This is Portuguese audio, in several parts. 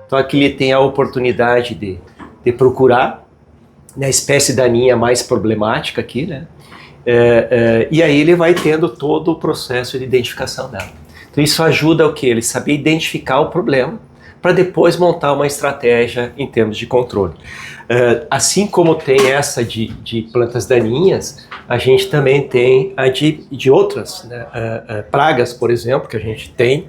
Então aqui ele tem a oportunidade de procurar, né, a espécie daninha mais problemática aqui, né? E aí ele vai tendo todo o processo de identificação dela. Então isso ajuda o quê? Ele saber identificar o problema para depois montar uma estratégia em termos de controle. Assim como tem essa de plantas daninhas, a gente também tem a de outras, né? Pragas, por exemplo, que a gente tem,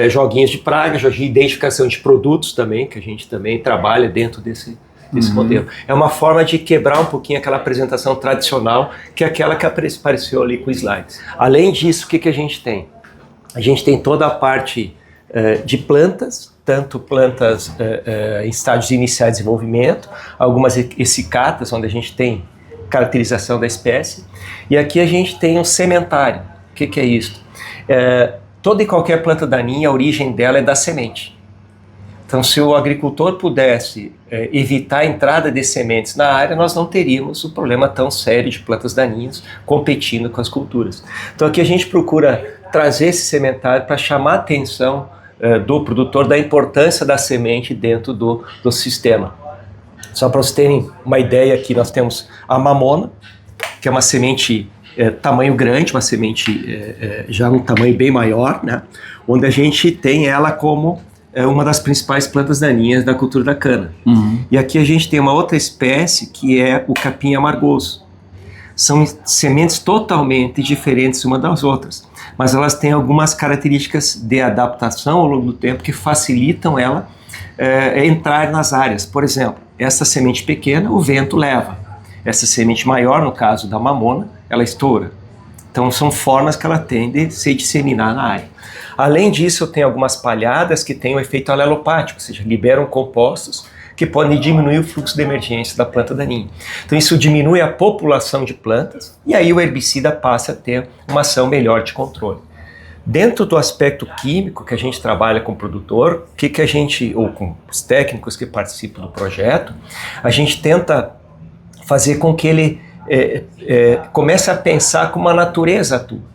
joguinhos de praga, joguinhos de identificação de produtos também, que a gente também trabalha dentro desse modelo. É uma forma de quebrar um pouquinho aquela apresentação tradicional, que é aquela que apareceu ali com o slide. Além disso, o que a gente tem? A gente tem toda a parte de plantas, tanto plantas em estágios iniciais de desenvolvimento, algumas essicatas, onde a gente tem caracterização da espécie, e aqui a gente tem um sementário. O que é isso? Toda e qualquer planta daninha, a origem dela é da semente. Então, se o agricultor pudesse evitar a entrada de sementes na área, nós não teríamos o problema tão sério de plantas daninhas competindo com as culturas. Então, aqui a gente procura trazer esse sementário para chamar a atenção do produtor da importância da semente dentro do sistema. Só para vocês terem uma ideia, aqui nós temos a mamona, que é uma semente tamanho grande, uma semente já um tamanho bem maior, né? Onde a gente tem ela como uma das principais plantas daninhas da cultura da cana. E aqui a gente tem uma outra espécie que é o capim amargoso. São sementes totalmente diferentes uma das outras, mas elas têm algumas características de adaptação ao longo do tempo que facilitam ela entrar nas áreas. Por exemplo, essa semente pequena o vento leva. Essa semente maior, no caso da mamona, ela estoura. Então são formas que ela tem de se disseminar na área. Além disso, eu tenho algumas palhadas que têm um efeito alelopático, ou seja, liberam compostos que podem diminuir o fluxo de emergência da planta daninha. Então isso diminui a população de plantas e aí o herbicida passa a ter uma ação melhor de controle. Dentro do aspecto químico que a gente trabalha com o produtor, que a gente, ou com os técnicos que participam do projeto, a gente tenta fazer com que ele comece a pensar como a natureza atua.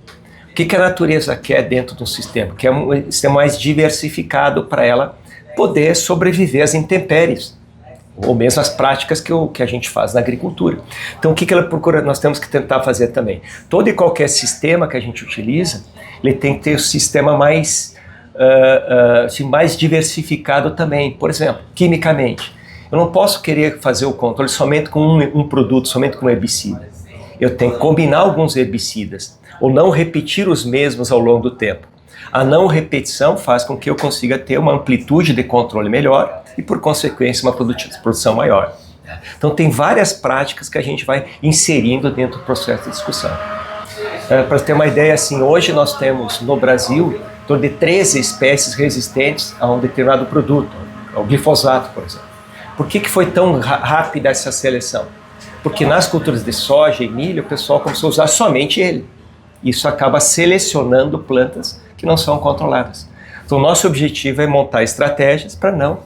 O que a natureza quer dentro de um sistema? Que é um sistema mais diversificado para ela poder sobreviver às intempéries, ou mesmo às práticas que a gente faz na agricultura. Então o que ela procura, nós temos que tentar fazer também. Todo e qualquer sistema que a gente utiliza, ele tem que ter o sistema mais diversificado também. Por exemplo, quimicamente. Eu não posso querer fazer o controle somente com um produto, somente com um herbicida. Eu tenho que combinar alguns herbicidas, ou não repetir os mesmos ao longo do tempo. A não repetição faz com que eu consiga ter uma amplitude de controle melhor e, por consequência, uma produção maior. Então, tem várias práticas que a gente vai inserindo dentro do processo de discussão. Para ter uma ideia, assim, hoje nós temos no Brasil em torno de 13 espécies resistentes a um determinado produto, ao glifosato, por exemplo. Por que foi tão rápida essa seleção? Porque nas culturas de soja e milho, o pessoal começou a usar somente ele. Isso acaba selecionando plantas que não são controladas. Então, o nosso objetivo é montar estratégias para não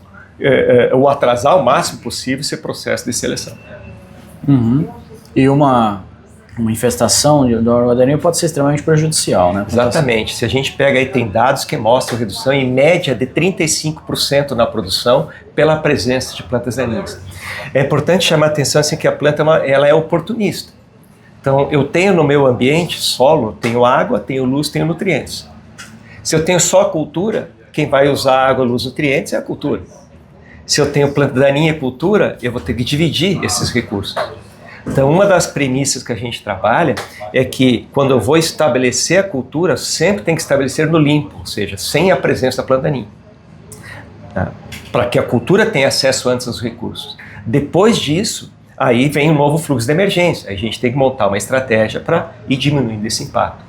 ou atrasar o máximo possível esse processo de seleção. E uma infestação da organodaninha pode ser extremamente prejudicial, né? Exatamente. Se a gente pega aí, tem dados que mostram redução em média de 35% na produção pela presença de plantas daninhas. É importante chamar a atenção assim, que a planta ela é oportunista. Então, eu tenho no meu ambiente solo, tenho água, tenho luz, tenho nutrientes. Se eu tenho só a cultura, quem vai usar água, luz, nutrientes é a cultura. Se eu tenho planta daninha e cultura, eu vou ter que dividir esses recursos. Então, uma das premissas que a gente trabalha é que quando eu vou estabelecer a cultura, sempre tem que estabelecer no limpo, ou seja, sem a presença da planta daninha. Para que a cultura tenha acesso antes aos recursos. Depois disso, aí vem um novo fluxo de emergência. Aí a gente tem que montar uma estratégia para ir diminuindo esse impacto.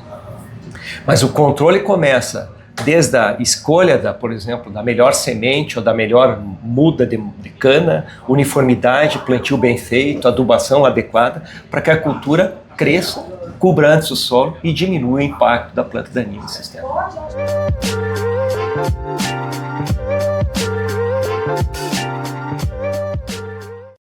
Mas o controle começa desde a escolha, por exemplo, da melhor semente ou da melhor muda de cana, uniformidade, plantio bem feito, adubação adequada, para que a cultura cresça, cubra antes o solo e diminua o impacto da planta daninha no sistema.